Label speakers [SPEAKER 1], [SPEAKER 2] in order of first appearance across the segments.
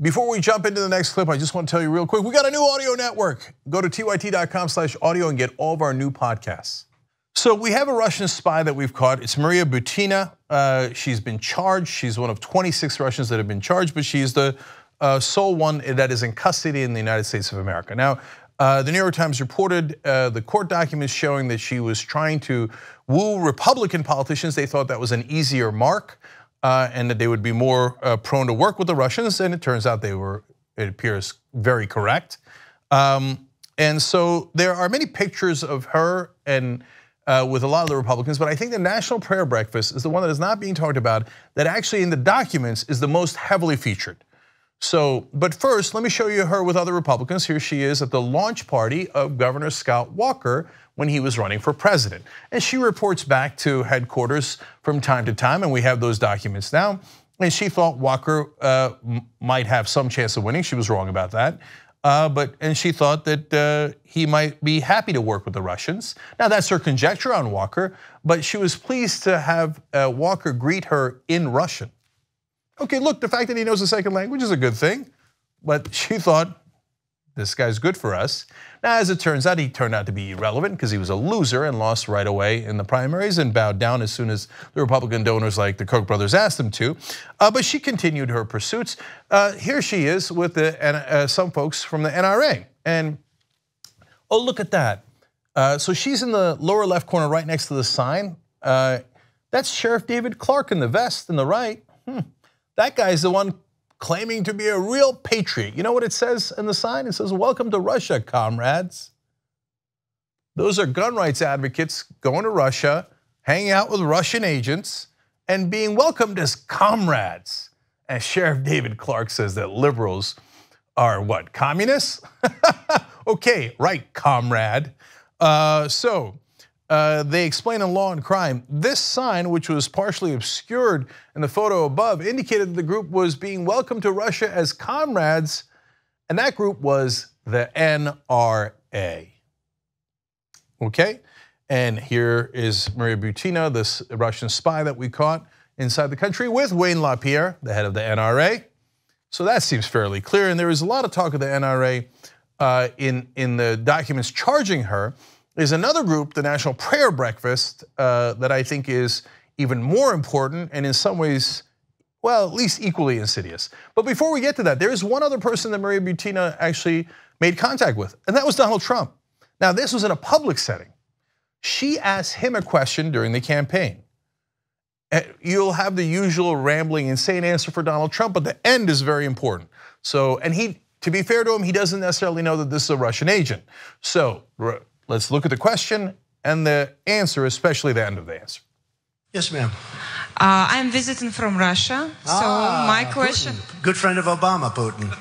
[SPEAKER 1] Before we jump into the next clip, I just want to tell you real quick, we got a new audio network. Go to tyt.com/audio and get all of our new podcasts. So we have a Russian spy that we've caught. It's Mariia Butina. She's been charged. She's one of 26 Russians that have been charged, but she's the sole one that is in custody in the United States of America. Now, the New York Times reported the court documents showing that she was trying to woo Republican politicians. They thought that was an easier mark and that they would be more prone to work with the Russians, and it turns out they were, it appears, very correct. And so there are many pictures of her and with a lot of the Republicans, but I think the National Prayer Breakfast is the one that is not being talked about, that actually in the documents is the most heavily featured. So, but first, let me show you her with other Republicans. Here she is at the launch party of Governor Scott Walker when he was running for president. And she reports back to headquarters from time to time, and we have those documents now. And she thought Walker might have some chance of winning. She was wrong about that. And she thought that he might be happy to work with the Russians. Now that's her conjecture on Walker, but she was pleased to have Walker greet her in Russian. Okay, look, the fact that he knows a second language is a good thing, but she thought this guy's good for us. Now, as it turns out, he turned out to be irrelevant because he was a loser and lost right away in the primaries and bowed down as soon as the Republican donors like the Koch brothers asked him to. But she continued her pursuits. Here she is with some folks from the NRA. And oh, look at that. So she's in the lower left corner right next to the sign. That's Sheriff David Clark in the vest in the right. That guy's the one claiming to be a real patriot. You know what it says in the sign? It says, "Welcome to Russia, comrades." Those are gun rights advocates going to Russia, hanging out with Russian agents, and being welcomed as comrades. And Sheriff David Clark says that liberals are what, communists? Okay, right, comrade. They explain in Law and Crime, this sign, which was partially obscured in the photo above, indicated that the group was being welcomed to Russia as comrades, and that group was the NRA. Okay, and here is Mariia Butina, this Russian spy that we caught inside the country with Wayne LaPierre, the head of the NRA. So that seems fairly clear, and there is a lot of talk of the NRA in the documents charging her. There's another group, the National Prayer Breakfast, that I think is even more important and in some ways, well, at least equally insidious. But before we get to that, there is one other person that Mariia Butina actually made contact with, and that was Donald Trump. Now, this was in a public setting. She asked him a question during the campaign. You'll have the usual rambling, insane answer for Donald Trump, but the end is very important. So, and to be fair to him, he doesn't necessarily know that this is a Russian agent. So, let's look at the question and the answer, especially the end of the answer.
[SPEAKER 2] Yes, ma'am.
[SPEAKER 3] I'm visiting from Russia, so my question.
[SPEAKER 2] Putin. Good friend of Obama, Putin.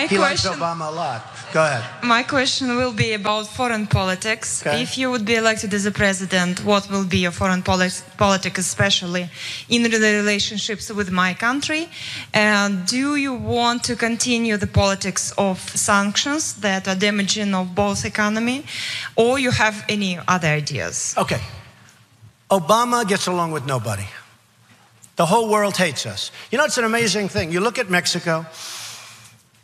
[SPEAKER 2] He likes Obama a lot. Go ahead.
[SPEAKER 3] My question will be about foreign politics.
[SPEAKER 2] Okay.
[SPEAKER 3] If you would be elected as a president, what will be your foreign politics, especially in the relationships with my country? And do you want to continue the politics of sanctions that are damaging of both economy, or you have any other ideas?
[SPEAKER 2] Okay. Obama gets along with nobody. The whole world hates us. You know, it's an amazing thing. You look at Mexico.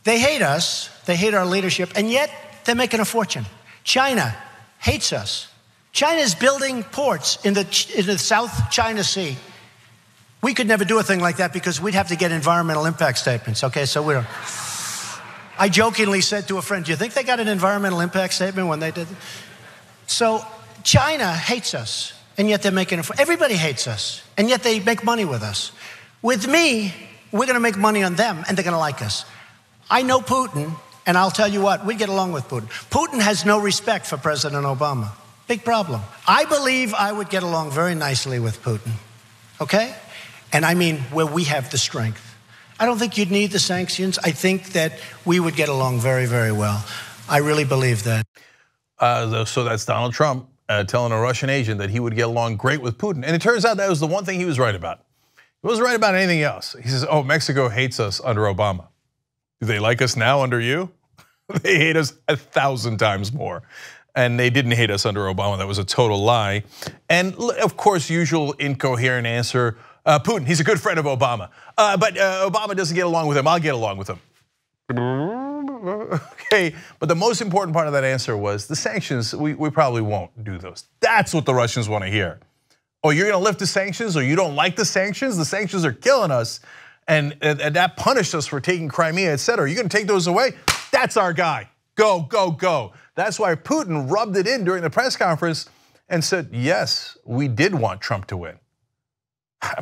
[SPEAKER 2] They hate us, they hate our leadership, and yet they're making a fortune. China hates us. China is building ports in the South China Sea. We could never do a thing like that because we'd have to get environmental impact statements, okay, so we don't. I jokingly said to a friend, do you think they got an environmental impact statement when they did it? So China hates us, and yet they're making everybody hates us, and yet they make money with us. With me, we're gonna make money on them, and they're gonna like us. I know Putin, and I'll tell you what, we get along with Putin. Putin has no respect for President Obama. Big problem. I believe I would get along very nicely with Putin, okay? And I mean where we have the strength. I don't think you'd need the sanctions. I think that we would get along very, very well. I really believe that.
[SPEAKER 1] So that's Donald Trump telling a Russian agent that he would get along great with Putin. And it turns out that was the one thing he was right about. He wasn't right about anything else. He says, oh, Mexico hates us under Obama. Do they like us now under you? They hate us 1,000 times more. And they didn't hate us under Obama. That was a total lie. And of course, usual incoherent answer, Putin, he's a good friend of Obama. But Obama doesn't get along with him, I'll get along with him. Okay, but the most important part of that answer was the sanctions, we probably won't do those. That's what the Russians want to hear. Oh, you're going to lift the sanctions, or you don't like the sanctions? The sanctions are killing us, and that punished us for taking Crimea, et cetera. You're going to take those away? That's our guy. Go, go, go. That's why Putin rubbed it in during the press conference and said, yes, we did want Trump to win.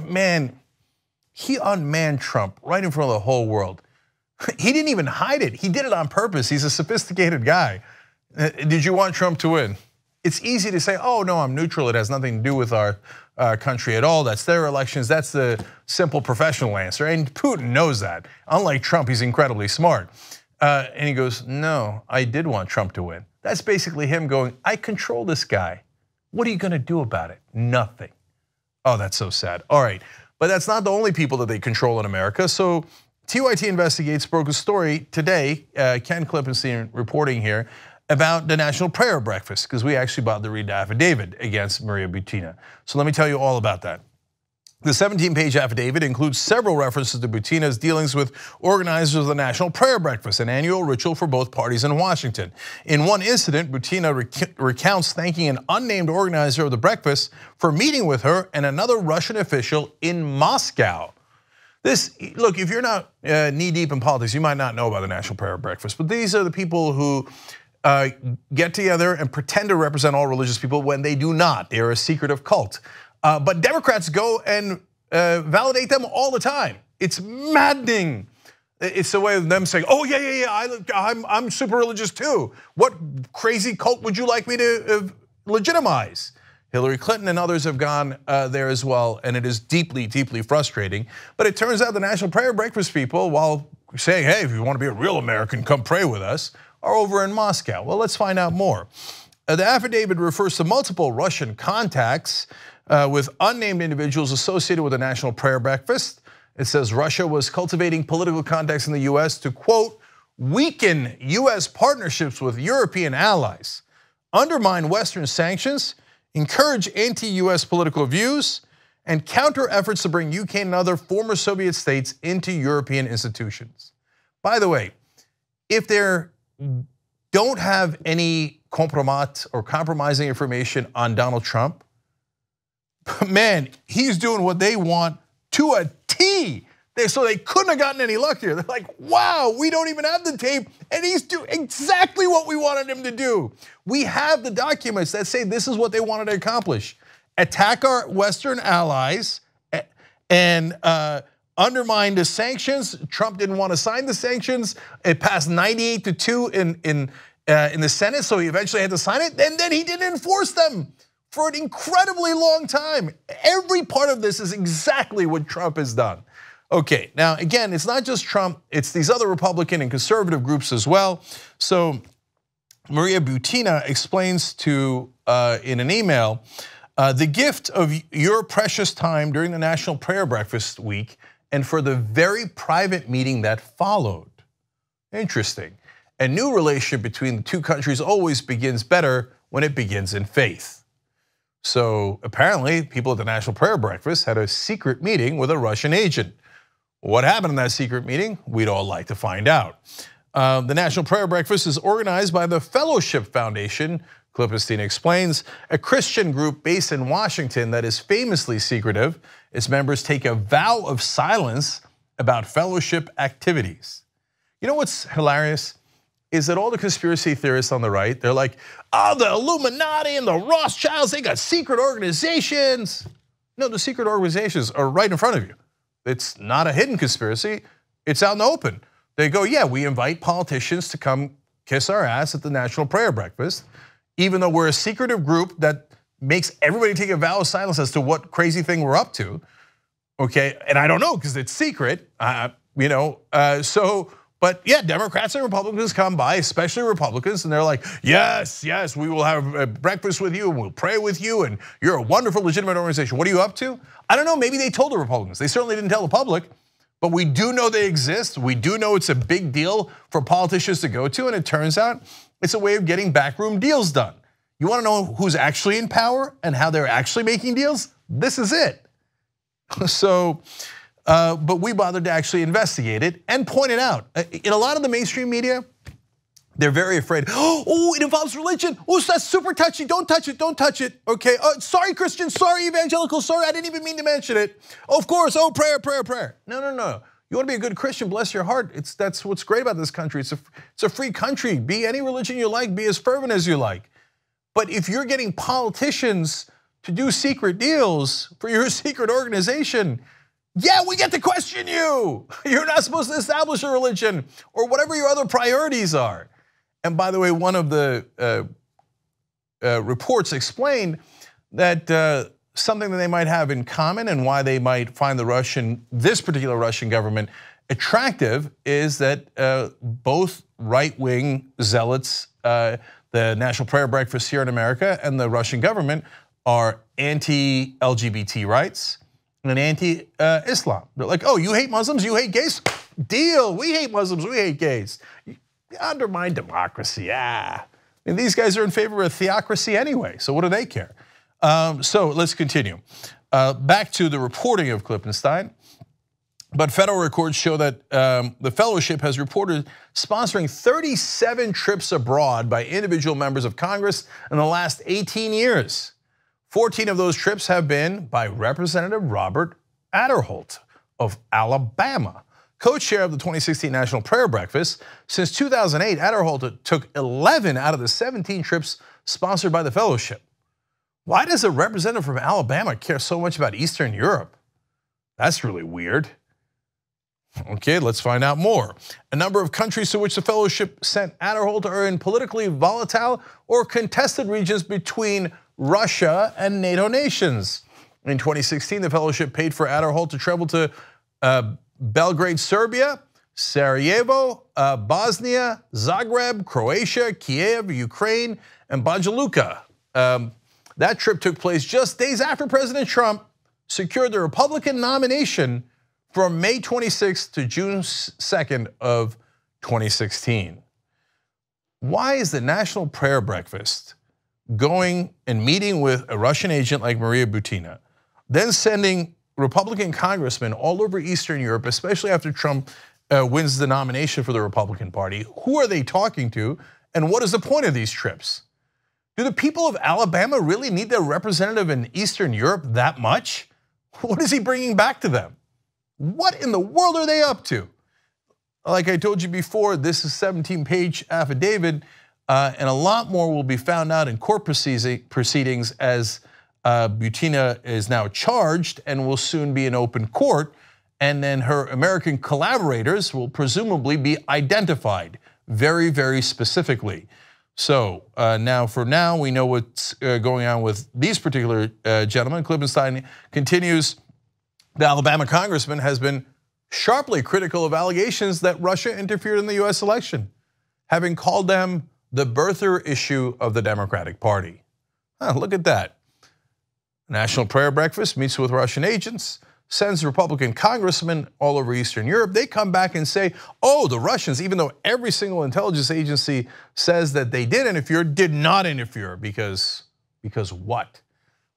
[SPEAKER 1] Man, he unmanned Trump right in front of the whole world. He didn't even hide it. He did it on purpose. He's a sophisticated guy. Did you want Trump to win? It's easy to say, oh no, I'm neutral. It has nothing to do with our country at all. That's their elections. That's the simple professional answer. And Putin knows that. Unlike Trump, he's incredibly smart. And he goes, no, I did want Trump to win. That's basically him going, I control this guy. What are you going to do about it? Nothing. Oh, that's so sad. All right, but that's not the only people that they control in America. So TYT Investigates broke a story today, Ken Klippenstein reporting here, about the National Prayer Breakfast, because we actually about to read the affidavit against Mariia Butina. So let me tell you all about that. The 17-page affidavit includes several references to Butina's dealings with organizers of the National Prayer Breakfast, an annual ritual for both parties in Washington. In one incident, Butina recounts thanking an unnamed organizer of the breakfast for meeting with her and another Russian official in Moscow. Look, if you're not knee-deep in politics, you might not know about the National Prayer Breakfast, but these are the people who get together and pretend to represent all religious people when they do not. They are a secretive cult. But Democrats go and validate them all the time. It's maddening. It's a way of them saying, oh yeah, I'm super religious too. What crazy cult would you like me to legitimize? Hillary Clinton and others have gone there as well, and it is deeply, deeply frustrating. But it turns out the National Prayer Breakfast people, while saying, hey, if you want to be a real American, come pray with us, are over in Moscow. Well, let's find out more. The affidavit refers to multiple Russian contacts with unnamed individuals associated with the National Prayer Breakfast. It says Russia was cultivating political contacts in the US to, quote, weaken US partnerships with European allies, undermine Western sanctions, encourage anti-US political views, and counter efforts to bring UK and other former Soviet states into European institutions. By the way, if they don't have any compromat or compromising information on Donald Trump, man, he's doing what they want to a T. So they couldn't have gotten any luckier. They're like, wow, we don't even have the tape, and he's doing exactly what we wanted him to do. We have the documents that say this is what they wanted to accomplish. Attack our Western allies and undermine the sanctions. Trump didn't want to sign the sanctions. It passed 98-2 in the Senate, so he eventually had to sign it, and then he didn't enforce them for an incredibly long time. Every part of this is exactly what Trump has done. Okay, now again, it's not just Trump, it's these other Republican and conservative groups as well. So Mariia Butina explains to, in an email, the gift of your precious time during the National Prayer Breakfast week and for the very private meeting that followed. Interesting. A new relationship between the two countries always begins better when it begins in faith. So apparently people at the National Prayer Breakfast had a secret meeting with a Russian agent. What happened in that secret meeting? We'd all like to find out. The National Prayer Breakfast is organized by the Fellowship Foundation, Klippenstein explains, a Christian group based in Washington that is famously secretive. Its members take a vow of silence about fellowship activities. You know what's hilarious? Is that all the conspiracy theorists on the right, they're like, oh, the Illuminati and the Rothschilds, they got secret organizations. No, the secret organizations are right in front of you. It's not a hidden conspiracy, it's out in the open. They go, yeah, we invite politicians to come kiss our ass at the National Prayer Breakfast, even though we're a secretive group that makes everybody take a vow of silence as to what crazy thing we're up to, okay? And I don't know, because it's secret, but yeah, Democrats and Republicans come by, especially Republicans, and they're like, yes, yes, we will have a breakfast with you and we'll pray with you and you're a wonderful, legitimate organization. What are you up to? I don't know, maybe they told the Republicans. They certainly didn't tell the public, but we do know they exist. We do know it's a big deal for politicians to go to, and it turns out it's a way of getting backroom deals done. You wanna know who's actually in power and how they're actually making deals? This is it. So, but we bothered to actually investigate it and point it out. In a lot of the mainstream media, They're very afraid. Oh, it involves religion. Oh, that's super touchy. Don't touch it. Don't touch it. Okay. Sorry, Christian. Sorry, evangelical. Sorry, I didn't even mean to mention it. Of course. Oh, prayer, prayer, prayer. No, no, no. You want to be a good Christian, bless your heart. That's what's great about this country. It's a free country. Be any religion you like. Be as fervent as you like. But if you're getting politicians to do secret deals for your secret organization, yeah, we get to question you. You're not supposed to establish a religion or whatever your other priorities are. And by the way, one of the reports explained that something that they might have in common and why they might find this particular Russian government attractive is that both right-wing zealots, the National Prayer Breakfast here in America and the Russian government are anti-LGBT rights and anti-Islam. They're like, oh, you hate Muslims, you hate gays? Deal, we hate Muslims, we hate gays. Undermine democracy, yeah. I mean, these guys are in favor of theocracy anyway, so what do they care? So let's continue. Back to the reporting of Klippenstein. But federal records show that the fellowship has reported sponsoring 37 trips abroad by individual members of Congress in the last 18 years. 14 of those trips have been by Representative Robert Aderholt of Alabama, co-chair of the 2016 National Prayer Breakfast. Since 2008, Aderholt took 11 out of the 17 trips sponsored by the fellowship. Why does a representative from Alabama care so much about Eastern Europe? That's really weird. Okay, let's find out more. A number of countries to which the fellowship sent Aderholt are in politically volatile or contested regions between Russia and NATO nations. In 2016, the fellowship paid for Aderholt to travel to Belgrade, Serbia, Sarajevo, Bosnia, Zagreb, Croatia, Kiev, Ukraine, and Banja Luka. That trip took place just days after President Trump secured the Republican nomination from May 26th to June 2nd of 2016. Why is the National Prayer Breakfast going and meeting with a Russian agent like Mariia Butina, then sending Republican congressmen all over Eastern Europe, especially after Trump wins the nomination for the Republican Party? Who are they talking to, and what is the point of these trips? Do the people of Alabama really need their representative in Eastern Europe that much? What is he bringing back to them? What in the world are they up to? Like I told you before, this is a 17-page affidavit, and a lot more will be found out in court proceedings as Butina is now charged and will soon be in open court, and then her American collaborators will presumably be identified very, very specifically. So for now, we know what's going on with these particular gentlemen. Klippenstein continues. The Alabama congressman has been sharply critical of allegations that Russia interfered in the US election, having called them the birther issue of the Democratic Party. Look at that. National Prayer Breakfast meets with Russian agents, sends Republican congressmen all over Eastern Europe. They come back and say, oh, the Russians, even though every single intelligence agency says that they did interfere, did not interfere because what?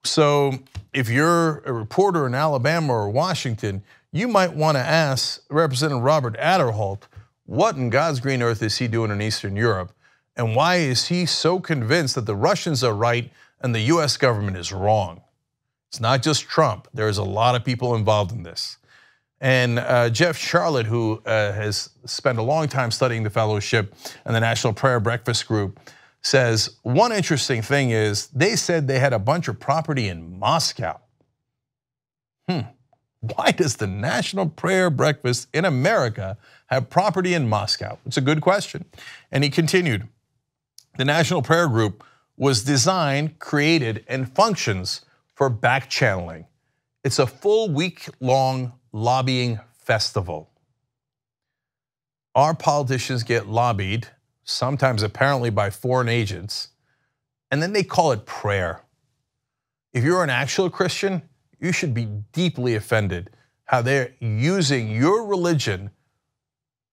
[SPEAKER 1] So if you're a reporter in Alabama or Washington, you might want to ask Representative Robert Aderholt, what in God's green earth is he doing in Eastern Europe? And why is he so convinced that the Russians are right and the US government is wrong? It's not just Trump. There's a lot of people involved in this. And Jeff Charlotte, who has spent a long time studying the fellowship and the National Prayer Breakfast Group, says one interesting thing is they said they had a bunch of property in Moscow. Why does the National Prayer Breakfast in America have property in Moscow? It's a good question. And he continued, the National Prayer Group was designed, created, and functions for back channeling. It's a full week-long lobbying festival. Our politicians get lobbied, sometimes apparently by foreign agents, and then they call it prayer. If you're an actual Christian, you should be deeply offended how they're using your religion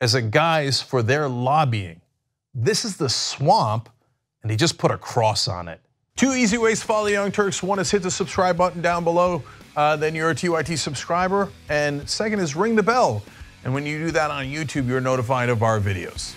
[SPEAKER 1] as a guise for their lobbying. This is the swamp, and they just put a cross on it. 2 easy ways to follow the Young Turks. One is hit the subscribe button down below, then you're a TYT subscriber. And second is ring the bell. And when you do that on YouTube, you're notified of our videos.